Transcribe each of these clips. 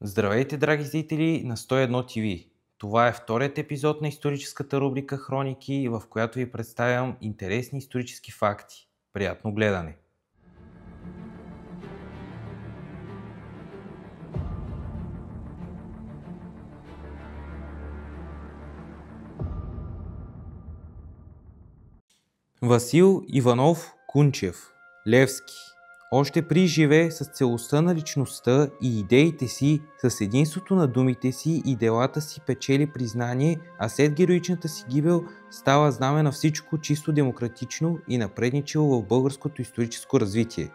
Здравейте, драги зрители на 101 TV! Това е вторият епизод на историческата рубрика Хроники, в която ви представям интересни исторически факти. Приятно гледане! Васил Иванов Кунчев, Левски. Още при живе с целостта на личността и идеите си, с единството на думите си и делата си печели признание, а след героичната си гибел става знаме на всичко чисто демократично и напредничило в българското историческо развитие.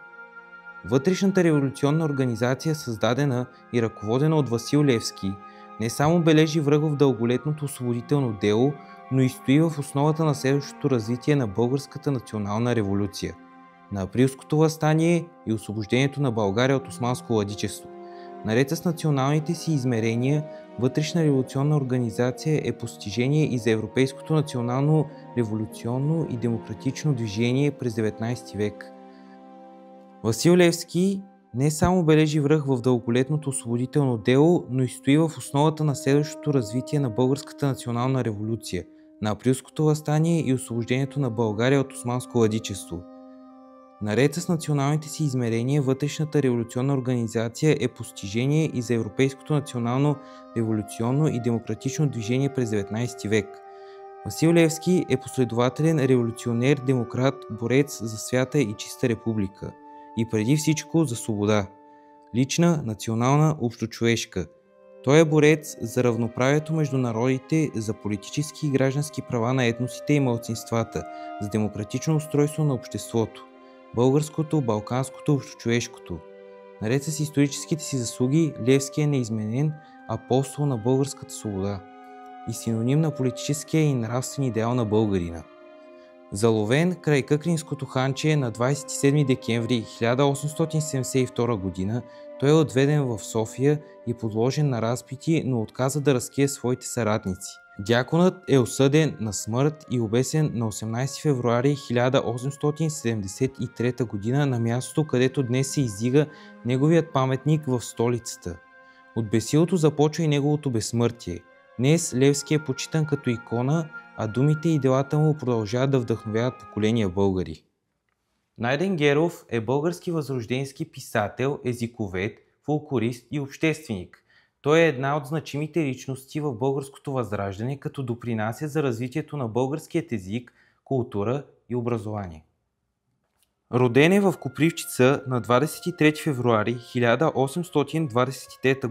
Вътрешната революционна организация, създадена и ръководена от Васил Левски, не само бележи връга в дълголетното освободително дело, но и стои в основата на следващото развитие на българската национална революция, на Априлското въстание и освобождението на България от османско владичество. Наред с националните си измерения, вътрешна революционна организация е постижение и за европейското национално революционно и демократично движение през 19 век. Васил Левски не само бележи връх в дълголетното освободително дело, но и стои в основата на следващото развитие на българската национална революция, на Априлското въстание и освобождението на България от османско владичество. Наред с националните си измерения, вътрешната революционна организация е постижение и за европейското национално революционно и демократично движение през 19 век. Васил Левски е последователен революционер, демократ, борец за свята и чиста република. И преди всичко за свобода. Лична, национална, общочовешка. Той е борец за равноправието между народите, за политически и граждански права на етносите и малцинствата, за демократично устройство на обществото. Българското, балканското, общочовешкото. Наред с историческите си заслуги, Левски е неизменен апостол на българската свобода и синоним на политическия и нравствен идеал на българина. Заловен край Къкринското ханче на 27 декември 1872 г., той е отведен в София и подложен на разпити, но отказа да разкрие своите съратници. Дяконът е осъден на смърт и обесен на 18 февруари 1873 г. на мястото, където днес се издига неговият паметник в столицата. От бесилото започва и неговото безсмъртие. Днес Левски е почитан като икона, а думите и делата му продължават да вдъхновяват поколения българи. Найден Геров е български възрожденски писател, езиковед, фолклорист и общественик. Той е една от значимите личности в българското възраждане, като допринася за развитието на българският език, култура и образование. Роден е в Копривщица на 23 февруари 1823 г.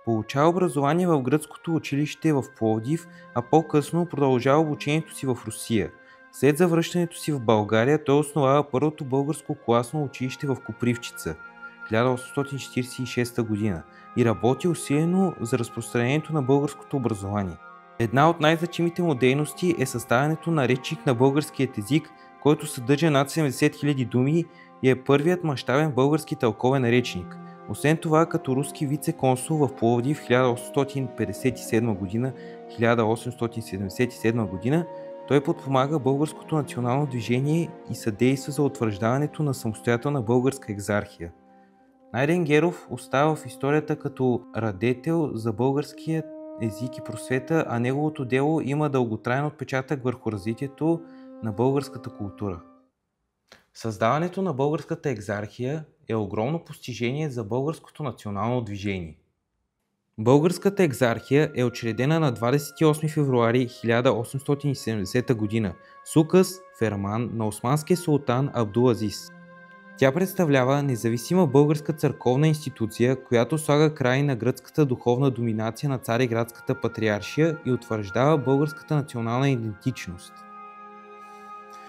Получава образование в гръцкото училище в Пловдив, а по-късно продължава обучението си в Русия. След завръщането си в България той основава първото българско класно училище в Копривщица 1846 г. и работи усилено за разпространението на българското образование. Една от най-значимите му дейности е съставянето на речник на българският език, който съдържа над 70 000 думи и е първият мащабен български тълковен речник. Освен това, като руски вице-консул в Пловдив 1857-1877 г., той подпомага българското национално движение и съдейства за утвърждаването на самостоятелна българска екзархия. Найден Геров остава в историята като радетел за българския език и просвета, а неговото дело има дълготраен отпечатък върху развитието на българската култура. Създаването на българската екзархия е огромно постижение за българското национално движение. Българската екзархия е учредена на 28 февруари 1870 г. с указ ферман на османския султан Абдул Азис. Тя представлява независима българска църковна институция, която слага край на гръцката духовна доминация на Цариградската патриаршия и утвърждава българската национална идентичност.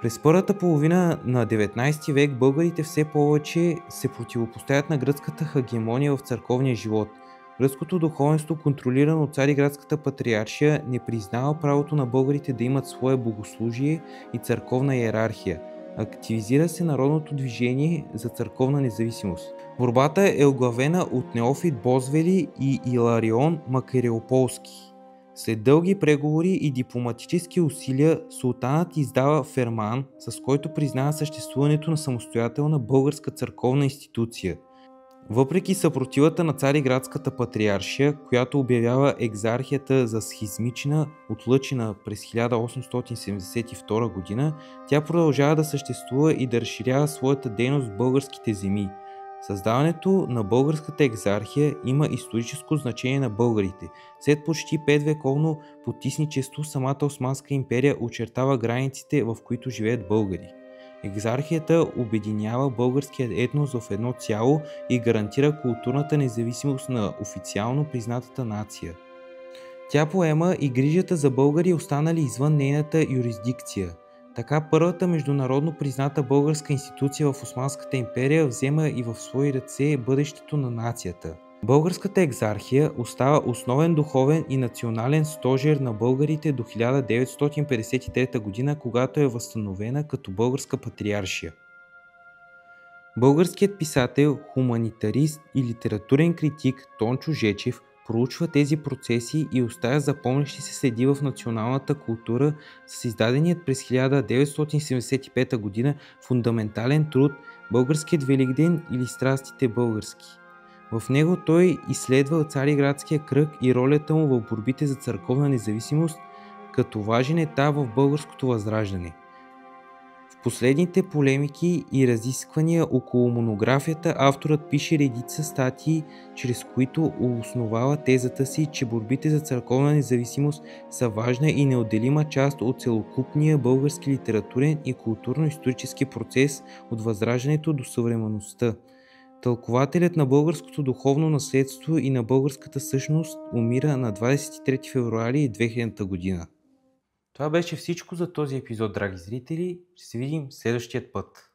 През първата половина на 19 век българите все повече се противопоставят на гръцката хагемония в църковния живот. Гръцкото духовенство, контролирано от Цариградската патриаршия, не признава правото на българите да имат свое богослужие и църковна иерархия. Активизира се народното движение за църковна независимост. Борбата е оглавена от Неофит Бозвели и Иларион Макариополски. След дълги преговори и дипломатически усилия, султанът издава ферман, с който признава съществуването на самостоятелна българска църковна институция. Въпреки съпротивата на Цариградската патриаршия, която обявява екзархията за схизмична, отлъчена през 1872 година, тя продължава да съществува и да разширява своята дейност в българските земи. Създаването на българската екзархия има историческо значение на българите. След почти 5-вековно потисничество, самата Османска империя очертава границите, в които живеят българи. Екзархията обединява българския етнос в едно цяло и гарантира културната независимост на официално признатата нация. Тя поема и грижата за българи, останали извън нейната юрисдикция. Така първата международно призната българска институция в Османската империя взема и в свои ръце бъдещето на нацията. Българската екзархия остава основен духовен и национален стожер на българите до 1953 г., когато е възстановена като българска патриаршия. Българският писател, хуманитарист и литературен критик Тончо Жечев проучва тези процеси и оставя запомнящи се следи в националната култура с издаденият през 1975 г. фундаментален труд «Българският Великден или страстите български». В него той изследва Цариградския кръг и ролята му в борбите за църковна независимост като важен етап в българското възраждане. В последните полемики и разисквания около монографията авторът пише редица статии, чрез които основава тезата си, че борбите за църковна независимост са важна и неотделима част от целокупния български литературен и културно-исторически процес от възраждането до съвременността. Тълкователят на българското духовно наследство и на българската същност умира на 23 февруари 2000 година. Това беше всичко за този епизод, драги зрители. Ще се видим следващия път.